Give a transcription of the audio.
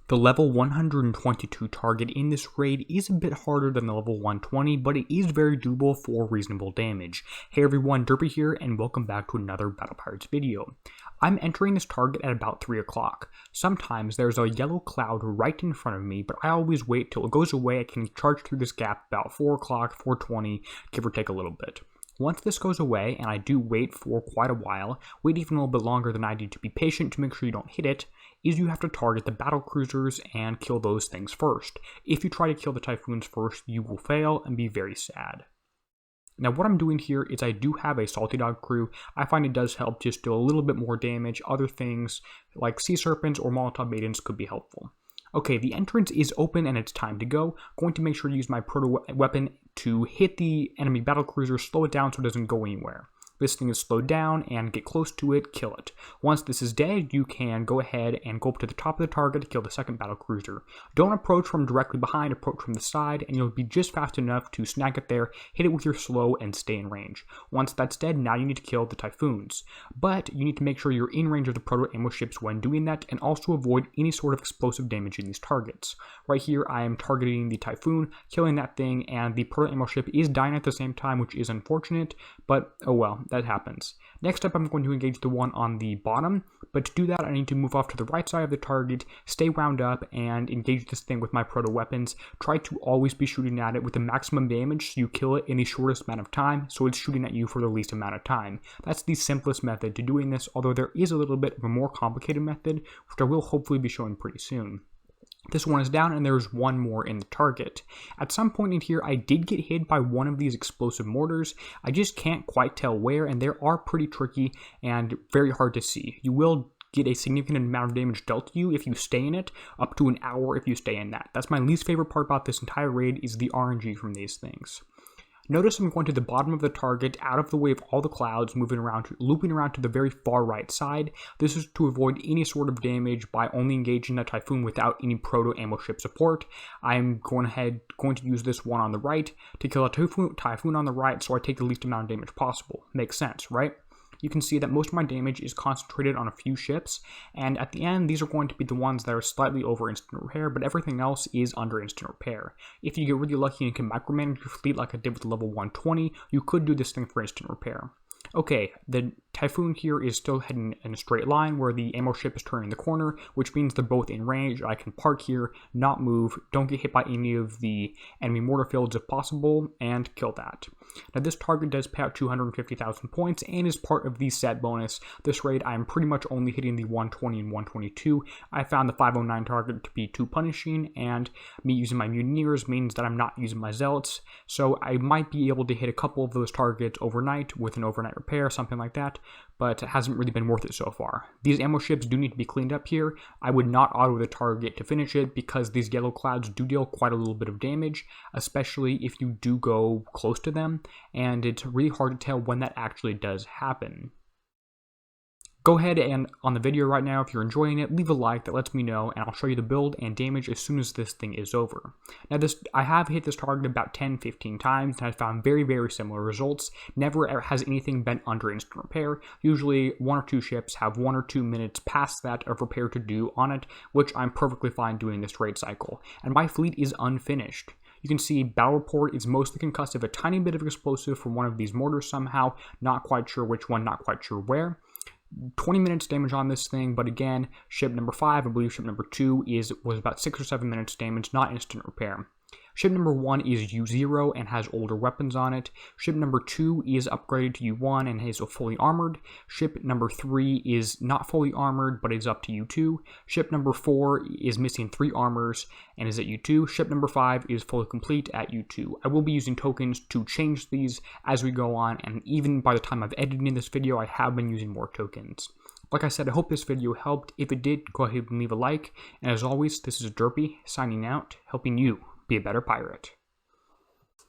The level 122 target in this raid is a bit harder than the level 120, but it is very doable for reasonable damage. Hey everyone, Derpy here, and welcome back to another Battle Pirates video. I'm entering this target at about 3 o'clock. Sometimes there's a yellow cloud right in front of me, but I always wait till it goes away. I can charge through this gap about 4 o'clock, 4:20, give or take a little bit. Once this goes away, and I do wait for quite a while, wait even a little bit longer than I do to be patient to make sure you don't hit it, is you have to target the battle cruisers and kill those things first. If you try to kill the Typhoons first, you will fail and be very sad. Now what I'm doing here is I do have a Salty Dog crew. I find it does help just do a little bit more damage. Other things like Sea Serpents or Molotov Maidens could be helpful. Okay, the entrance is open and it's time to go. Going to make sure to use my proto weapon to hit the enemy battle cruiser, slow it down so it doesn't go anywhere. This thing is slowed down, and get close to it, kill it. Once this is dead, you can go ahead and go up to the top of the target to kill the second battle cruiser. Don't approach from directly behind, approach from the side, and you'll be just fast enough to snag it there, hit it with your slow, and stay in range. Once that's dead, now you need to kill the Typhoons. But you need to make sure you're in range of the proto ammo ships when doing that, and also avoid any sort of explosive damage in these targets. Right here, I am targeting the Typhoon, killing that thing, and the proto ammo ship is dying at the same time, which is unfortunate, but oh well. That happens. Next up, I'm going to engage the one on the bottom, but to do that, I need to move off to the right side of the target, stay wound up, and engage this thing with my proto weapons. Try to always be shooting at it with the maximum damage so you kill it in the shortest amount of time, so it's shooting at you for the least amount of time. That's the simplest method to doing this, although there is a little bit of a more complicated method, which I will hopefully be showing pretty soon. This one is down, and there's one more in the target. At some point in here, I did get hit by one of these explosive mortars. I just can't quite tell where, and they are pretty tricky and very hard to see. You will get a significant amount of damage dealt to you if you stay in it, up to an hour if you stay in that. That's my least favorite part about this entire raid, is the RNG from these things. Notice I'm going to the bottom of the target, out of the way of all the clouds, looping around to the very far right side. This is to avoid any sort of damage by only engaging the Typhoon without any proto ammo ship support. I'm going to use this one on the right to kill a Typhoon on the right, so I take the least amount of damage possible. Makes sense, right? You can see that most of my damage is concentrated on a few ships, and at the end, these are going to be the ones that are slightly over instant repair, but everything else is under instant repair. If you get really lucky and can micromanage your fleet like I did with level 120, you could do this thing for instant repair. Okay, the Typhoon here is still heading in a straight line where the ammo ship is turning the corner, which means they're both in range. I can park here, not move, don't get hit by any of the enemy mortar fields if possible, and kill that. Now this target does pay out 250,000 points and is part of the set bonus. This raid I am pretty much only hitting the 120 and 122. I found the 509 target to be too punishing, and me using my Mutineers means that I'm not using my Zealots, so I might be able to hit a couple of those targets overnight with an overnight repair, something like that, but it hasn't really been worth it so far. These ammo ships do need to be cleaned up here. I would not auto the target to finish it because these yellow clouds do deal quite a little bit of damage, especially if you do go close to them, and it's really hard to tell when that actually does happen. Go ahead and on the video right now, if you're enjoying it, leave a like, that lets me know, and I'll show you the build and damage as soon as this thing is over. Now I have hit this target about 10-15 times, and I've found very, very similar results. Never has anything been under instant repair. Usually 1 or 2 ships have 1 or 2 minutes past that of repair to do on it, which I'm perfectly fine doing this raid cycle. And my fleet is unfinished. You can see battle report is mostly concussive, a tiny bit of explosive from one of these mortars somehow, not quite sure which one, not quite sure where. 20 minutes damage on this thing, but again, ship number 5, I believe ship number 2 was about 6 or 7 minutes damage, not instant repair. Ship number 1 is U0 and has older weapons on it. Ship number 2 is upgraded to U1 and is fully armored. Ship number 3 is not fully armored, but is up to U2. Ship number 4 is missing 3 armors and is at U2. Ship number 5 is fully complete at U2. I will be using tokens to change these as we go on, and even by the time I've edited in this video, I have been using more tokens. Like I said, I hope this video helped. If it did, go ahead and leave a like. And as always, this is Derpy signing out, helping you be a better pirate.